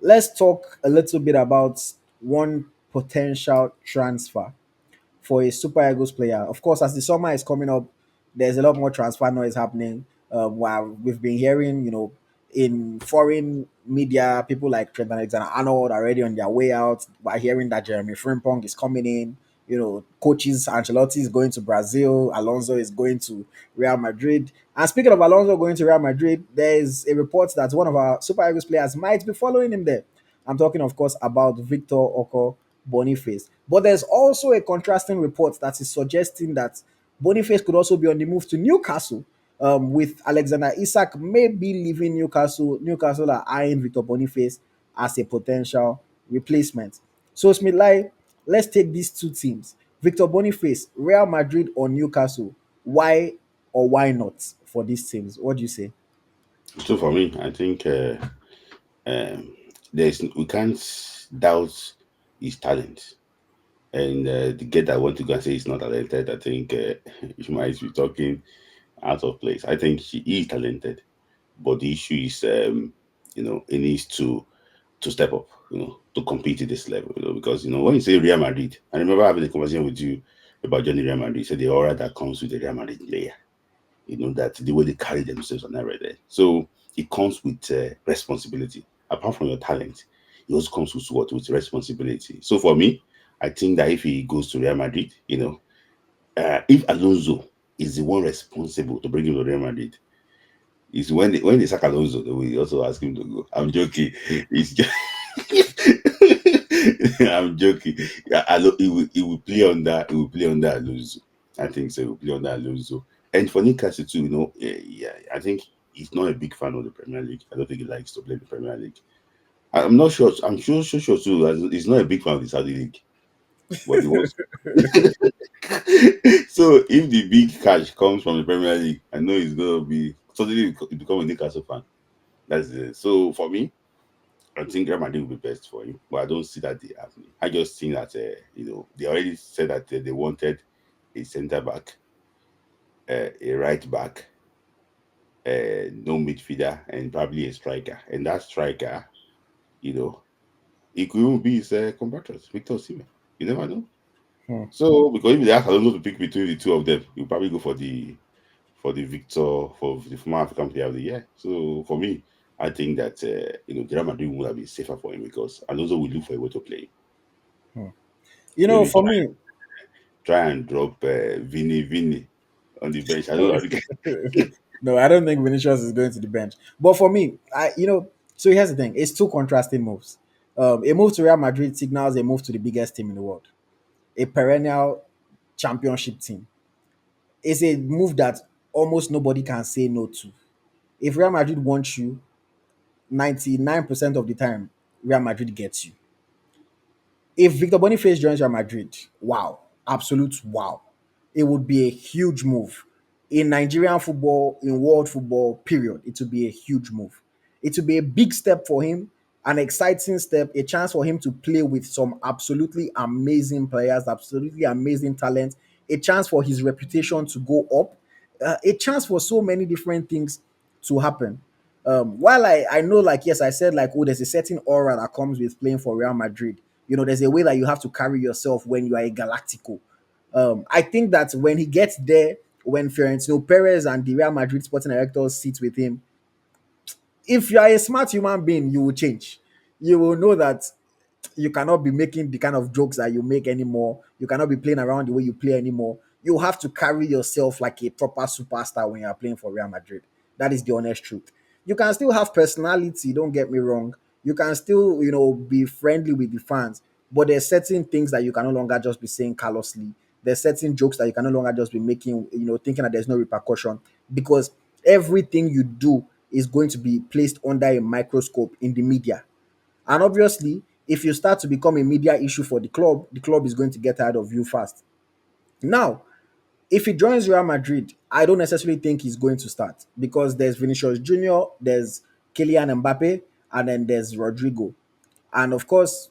Let's talk a little bit about one potential transfer for a Super Eagles player. Of course, as the summer is coming up, there's a lot more transfer noise happening. While we've been hearing, in foreign media, people like Trent Alexander-Arnold are already on their way out. We're hearing that Jeremy Frimpong is coming in. Coaches Ancelotti is going to Brazil. Alonso is going to Real Madrid. And speaking of Alonso going to Real Madrid, there is a report that one of our Super Eagles players might be following him there. I'm talking, of course, about Victor Oko Boniface. But there's also a contrasting report that is suggesting that Boniface could also be on the move to Newcastle. With Alexander Isak maybe leaving Newcastle. Newcastle are eyeing Victor Boniface as a potential replacement. So, Smith, let's take these two teams: Victor Boniface, Real Madrid or Newcastle. Why or why not for these teams? What do you say? So for me, I think um, there's we can't doubt his talent. And the get that want to go and say he's not talented, I think he might be talking out of place. I think he is talented, but the issue is, he needs to step up, to compete at this level, because when you say Real Madrid, I remember having a conversation with you about Johnny Real Madrid. Said the aura that comes with the Real Madrid player, that the way they carry themselves on everything. So it comes with responsibility. Apart from your talent, it also comes with what? With responsibility. So for me, I think that if he goes to Real Madrid, if Alonso is the one responsible to bring him to Real Madrid, is when they sack Alonso, they will also ask him to go. I'm joking. It's just I'm joking. Yeah, he will play on that. He will play on that Alonso. I think so. He will play on that Alonso. And for Newcastle too, yeah, I think he's not a big fan of the Premier League. I don't think he likes to play the Premier League. I'm not sure. I'm sure too. He's not a big fan of the Saudi League, but he wants. So if the big cash comes from the Premier League, I know he's gonna be suddenly become a Newcastle fan. That's it. So for me, I think Real Madrid will be best for him, but I don't see that they happening. I just think that they already said that they wanted a centre back, a right back, no midfielder, and probably a striker. And that striker, you know, it could even be his compatriot, Victor Osimhen. You never know. Hmm. So because if they ask Alonso to pick between the two of them, he'll probably go for the Victor, for the former African Player of the Year. So for me, I think that Real Madrid would have been safer for him because Alonso will look for a way to play. Hmm. Maybe For me, try and drop Vinny on the bench. I don't know. no, I don't think Vinicius is going to the bench. But for me, so here's the thing: it's two contrasting moves. A move to Real Madrid signals a move to the biggest team in the world, a perennial championship team. It's a move that almost nobody can say no to. If Real Madrid wants you, 99% of the time, Real Madrid gets you. If Victor Boniface joins Real Madrid, wow, absolute wow. It would be a huge move. In Nigerian football, in world football, period, it would be a huge move. It would be a big step for him, an exciting step, a chance for him to play with some absolutely amazing players, absolutely amazing talent, a chance for his reputation to go up, a chance for so many different things to happen. While I know, like, yes, I said, like, oh, there's a certain aura that comes with playing for Real Madrid. There's a way that you have to carry yourself when you are a Galactico. I think that when he gets there, when Fiorentino Perez and the Real Madrid sporting directors sit with him, if you are a smart human being, you will change. You will know that you cannot be making the kind of jokes that you make anymore. You cannot be playing around the way you play anymore. You have to carry yourself like a proper superstar when you are playing for Real Madrid. That is the honest truth. You can still have personality, don't get me wrong. You can still, be friendly with the fans, but there's certain things that you can no longer just be saying callously. There's certain jokes that you can no longer just be making, thinking that there's no repercussion, because everything you do is going to be placed under a microscope in the media. And obviously, if you start to become a media issue for the club is going to get tired of you fast. Now, if he joins Real Madrid, I don't necessarily think he's going to start because there's Vinicius Junior, there's Kylian Mbappe, and then there's Rodrigo. And of course,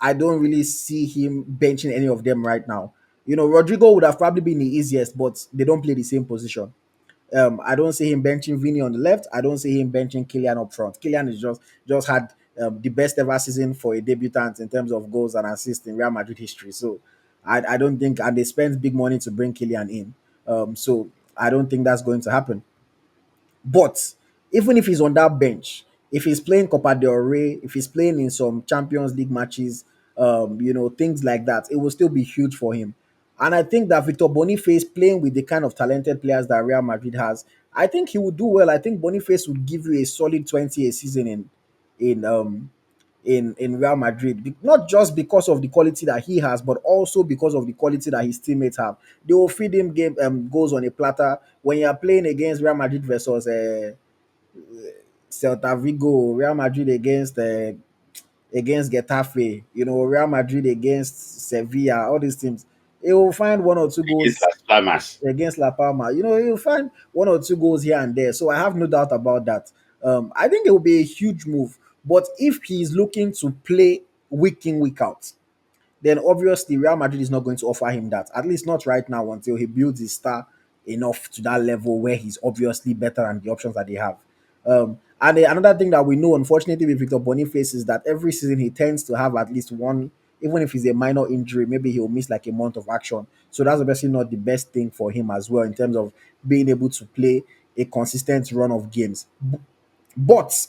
I don't really see him benching any of them right now. Rodrigo would have probably been the easiest, but they don't play the same position. I don't see him benching Vini on the left. I don't see him benching Kylian up front. Kylian is just had the best ever season for a debutant in terms of goals and assists in Real Madrid history. So I don't think, and they spent big money to bring Kylian in. So I don't think that's going to happen. But even if he's on that bench, if he's playing Copa del Rey, if he's playing in some Champions League matches, things like that, it will still be huge for him. And I think that Victor Boniface playing with the kind of talented players that Real Madrid has, I think he would do well. I think Boniface would give you a solid 20 a season in um in Real Madrid. Not just because of the quality that he has, but also because of the quality that his teammates have. They will feed him game goals on a platter. When you are playing against Real Madrid versus Celta Vigo, Real Madrid against Getafe, Real Madrid against Sevilla, all these teams, he will find one or two Against goals Las Palmas. against La Palma. He'll find one or two goals here and there. So I have no doubt about that. I think it will be a huge move. But if he's looking to play week in, week out, then obviously Real Madrid is not going to offer him that. At least not right now until he builds his star enough to that level where he's obviously better than the options that they have. Another thing that we know, unfortunately, with Victor Boniface is that every season he tends to have at least one, even if it's a minor injury, maybe he'll miss like a month of action. So that's obviously not the best thing for him as well in terms of being able to play a consistent run of games. But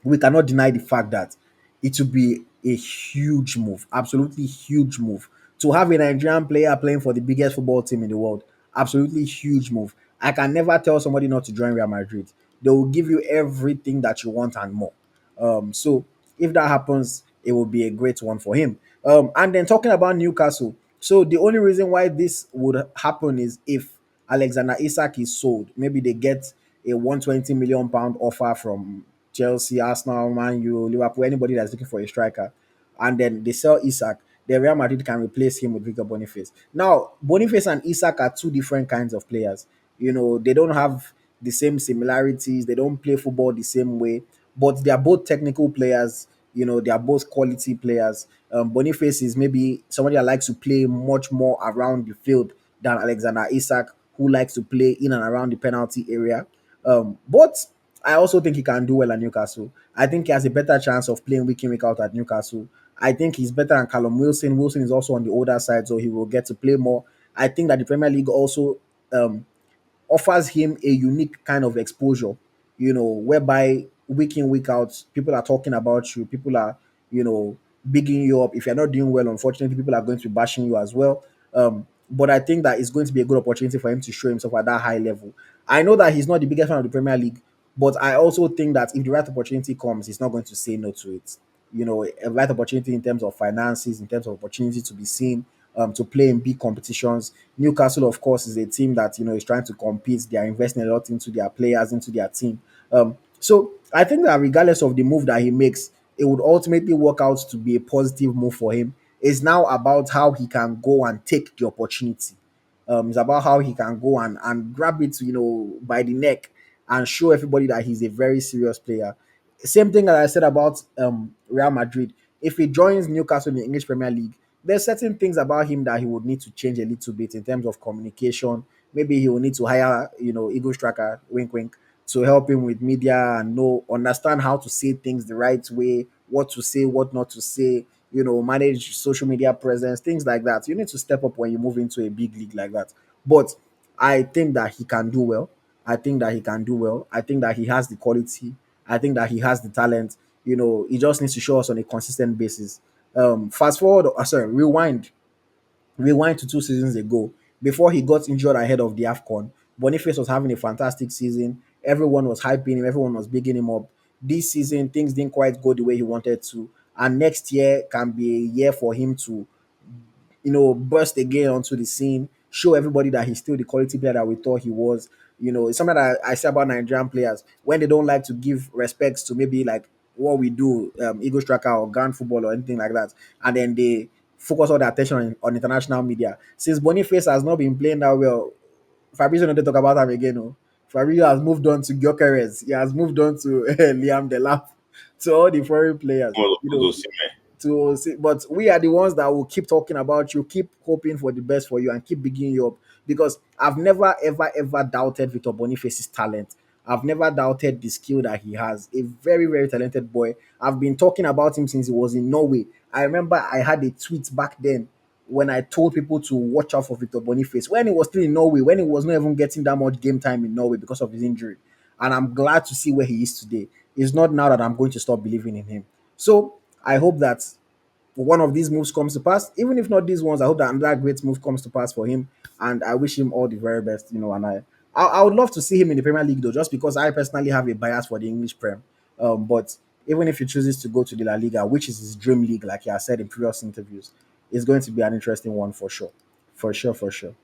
we cannot deny the fact that it will be a huge move, absolutely huge move. To have a Nigerian player playing for the biggest football team in the world, absolutely huge move. I can never tell somebody not to join Real Madrid. They will give you everything that you want and more. So if that happens, it will be a great one for him. And then talking about Newcastle, so the only reason why this would happen is if Alexander Isak is sold. Maybe they get a 120 million pound offer from Chelsea, Arsenal, Man U, Liverpool, anybody that's looking for a striker, and then they sell Isak, then Real Madrid can replace him with Victor Boniface. Now, Boniface and Isak are two different kinds of players. They don't have the same similarities, they don't play football the same way, but they are both technical players. They are both quality players. Boniface is maybe somebody that likes to play much more around the field than Alexander Isak, who likes to play in and around the penalty area. But I also think he can do well at Newcastle. I think he has a better chance of playing week in, week out at Newcastle. I think he's better than Callum Wilson. Wilson is also on the older side, so he will get to play more. I think that the Premier League also um, offers him a unique kind of exposure, whereby week in, week out, people are talking about you, people are, bigging you up. If you're not doing well, unfortunately, people are going to be bashing you as well. But I think that it's going to be a good opportunity for him to show himself at that high level. I know that he's not the biggest fan of the Premier League, but I also think that if the right opportunity comes, he's not going to say no to it. A right opportunity in terms of finances, in terms of opportunity to be seen, to play in big competitions. Newcastle, of course, is a team that is trying to compete. They are investing a lot into their players, into their team. So I think that regardless of the move that he makes, it would ultimately work out to be a positive move for him. It's now about how he can go and take the opportunity. It's about how he can go and grab it, by the neck and show everybody that he's a very serious player. Same thing that I said about Real Madrid. If he joins Newcastle in the English Premier League, there's certain things about him that he would need to change a little bit in terms of communication. Maybe he will need to hire, EaglesTracker, wink wink, to help him with media and understand how to say things the right way, what to say, what not to say, manage social media presence, things like that. You need to step up when you move into a big league like that. But I think that he can do well. I think that he can do well. I think that he has the quality. I think that he has the talent. He just needs to show us on a consistent basis. Fast forward, sorry, rewind to 2 seasons ago, before he got injured ahead of the AFCON. Boniface was having a fantastic season. Everyone was hyping him, everyone was bigging him up. This season, things didn't quite go the way he wanted to. And next year can be a year for him to burst again onto the scene, show everybody that he's still the quality player that we thought he was. It's something that I say about Nigerian players when they don't like to give respects to maybe like what we do, Eagles Tracker or Gun Football or anything like that, and then they focus all their attention on international media. Since Boniface has not been playing that well, Fabrizio not to talk about him again. Oh. Fabrizio has moved on to Gyökeres. He has moved on to Liam Delap, to all the foreign players. All of those things. To see, but we are the ones that will keep talking about you, keep hoping for the best for you, and keep bigging you up. Because I've never, ever, ever doubted Victor Boniface's talent. I've never doubted the skill that he has. A very, very talented boy. I've been talking about him since he was in Norway. I remember I had a tweet back then when I told people to watch out for Victor Boniface when he was still in Norway, when he was not even getting that much game time in Norway because of his injury. And I'm glad to see where he is today. It's not now that I'm going to stop believing in him. So I hope that one of these moves comes to pass. Even if not these ones, I hope that another great move comes to pass for him. And I wish him all the very best, And I would love to see him in the Premier League though, just because I personally have a bias for the English Prem. But even if he chooses to go to the La Liga, which is his dream league, like he has said in previous interviews, it's going to be an interesting one for sure. For sure, for sure.